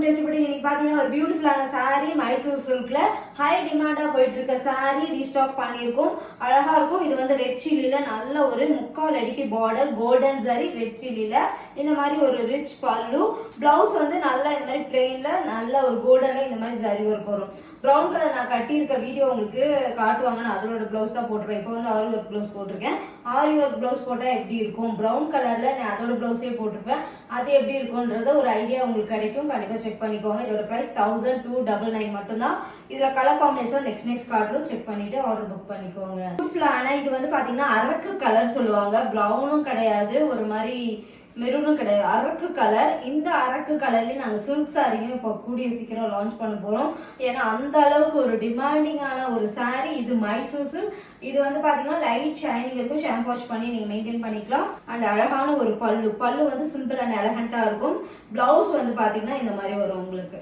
Welcome taste படி. இன்னைக்கு பாத்தீங்கன்னா ஒரு பியூட்டிஃபுல்லான saree மைசூர் சில்க்ல ஹை டிமாண்டா போயிட்டு இருக்க saree ரீஸ்டாக் பண்ணியிருக்கோம். அழகா இருக்கும். இது வந்து ரெட் சில்லில நல்ல ஒரு முக்கால் அடிக்கு பார்டர், கோல்டன் ஜரி ரெட் சில்லில இந்த மாதிரி ஒரு ரிச் பல்லு. பிளவுஸ் வந்து நல்லா இந்த மாதிரி பிளெயின்ல நல்ல ஒரு கோல்டன்ல இந்த மாதிரி ஜரி ஒர்க் வரும். ப்ரௌன் கலர் நான் கட்டியிருக்க வீடியோ உங்களுக்கு காட்டுவாங்க. நான் அதோட பிளவுஸ் தான் போட்டிருப்பேன். இப்போ வந்து ஆரி ஒர்க் பிளவுஸ் போட்டிருக்கேன். ஆரி ஒர்க் பிளவுஸ் போட்டால் எப்படி இருக்கும், ப்ரௌன் கலர்ல நான் அதோட பிளவுஸே போட்டிருப்பேன். அது எப்படி இருக்கும்ன்றது ஒரு ஐடியா உங்களுக்கு கிடைக்கும். கண்டிப்பாக செக் பண்ணிக்கோங்க. இதோட ப்ரைஸ் 1299 மட்டும்தான். இதில் கலர் காம்பினேஷன் நெக்ஸ்ட் கார்டும் செக் பண்ணிட்டு ஆர்டர் புக் பண்ணிக்கோங்க. பியூட்டிஃபுல்லான இது வந்து பார்த்தீங்கன்னா அரக்கு கலர் சொல்லுவாங்க. ப்ரௌனும் கிடையாது, ஒரு மாதிரி மெரூனும் கிடையாது, அரக்கு கலர். இந்த அரக்கு கலர்லயும் நாங்கள் சில்க் சாரியும் இப்போ கூடிய சீக்கிரம் லான்ச் பண்ண போறோம். ஏன்னா அந்த அளவுக்கு ஒரு டிமாண்டிங்கான ஒரு சாரி இது. மைசூர் சில்க். இது வந்து பாத்தீங்கன்னா லைட் ஷைனிங் இருக்கும். ஷாம்பு வாஷ் பண்ணி நீங்க மெயின்டைன் பண்ணிக்கலாம். அண்ட் அழகான ஒரு பல்லு வந்து சிம்பிள் அண்ட் எலகண்டா இருக்கும். பிளவுஸ் வந்து பாத்தீங்கன்னா இந்த மாதிரி வரும் உங்களுக்கு.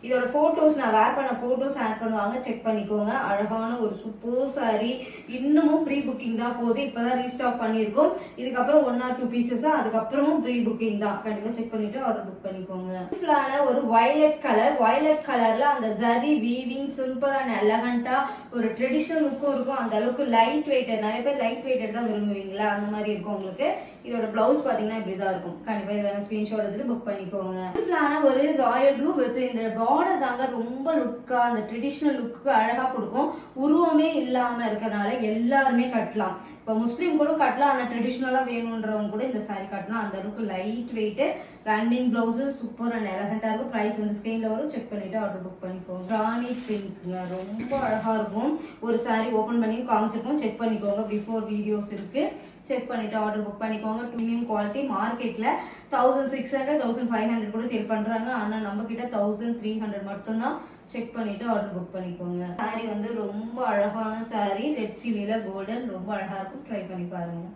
இதோட போட்டோஸ் நான் வேர் பண்ண போட்டோஸ் ஆட் பண்ணுவாங்க, செக் பண்ணிக்கோங்க. அழகான ஒரு சூப்பர் சாரி. இன்னமும் ப்ரீ புக்கிங் தான் போகுது. இப்பதான் ரீஸ்டாக் பண்ணியிருக்கோம். இதுக்கப்புறம் 1 or 2 பீசஸ் தான். அதுக்கப்புறமும் ப்ரீ புக்கிங் தான். கண்டிப்பா செக் பண்ணிட்டு ஆர்டர் புக் பண்ணிக்கோங்க. பியூட்டிஃபுல்லான ஒரு வயலட் கலர்ல அந்த ஜரி வீவிங் சிம்பிள் அண்ட் எலகண்டா ஒரு ட்ரெடிஷனல் லுக்கும் இருக்கும். அந்த அளவுக்கு லைட் வெயிட்டட், நிறைய பேர் லைட் வெயிட்டட் தான் விரும்புவீங்களா, அந்த மாதிரி இருக்கும் உங்களுக்கு. இதோட பிளவுஸ் பாத்தீங்கன்னா இப்படிதான் இருக்கும். கண்டிப்பா இதை ஸ்கிரீன்ஷாட் எடுத்துட்டு புக் பண்ணிக்கோங்க. பியூட்டிஃபுல்லான ஒரு ராயல் ப்ளூ வித் இந்த பார்டர் தாங்க ரொம்ப லுக்கா, அந்த ட்ரெடிஷனல் லுக்கு அழகா கொடுக்கும். உருவமே இல்லாம இருக்கறனால எல்லாருமே கட்டலாம். இப்போ முஸ்லீம் கூட கட்டலாம். ஆனா ட்ரெடிஷனலா வேணும்ன்றவங்க கூட இந்த சாரி கட்டலாம். அந்த அளவுக்கு light weight. Running blouse super and எலகண்டா இருக்கும். பிரைஸ் வந்து ஸ்கிரீன்ல வரும், செக் பண்ணிட்டு ஆர்டர் புக் பண்ணிக்கோங்க. ராணி பிங்க்ங்க, ரொம்ப அழகா இருக்கும். ஒரு சாரி ஓபன் பண்ணி காமிச்சிருக்கோம், செக் பண்ணிக்கோங்க. பிஃபோர் வீடியோஸ் இருக்கு, செக் பண்ணிட்டு ஆர்டர் புக் பண்ணிக்கோங்க. Premium quality. மார்க்கெட்ல 1600 1500 கூட சேல் பண்றாங்க. ஆனா நம்ம கிட்ட 1300 மட்டும்தான். செக் பண்ணிட்டு ஆர்டர் புக் பண்ணிக்கோங்க. சாரி வந்து ரொம்ப அழகான சாரி. ரெட் சில்லில கோல்டன், ரொம்ப அழகா இருக்கும். ட்ரை பண்ணி பாருங்க.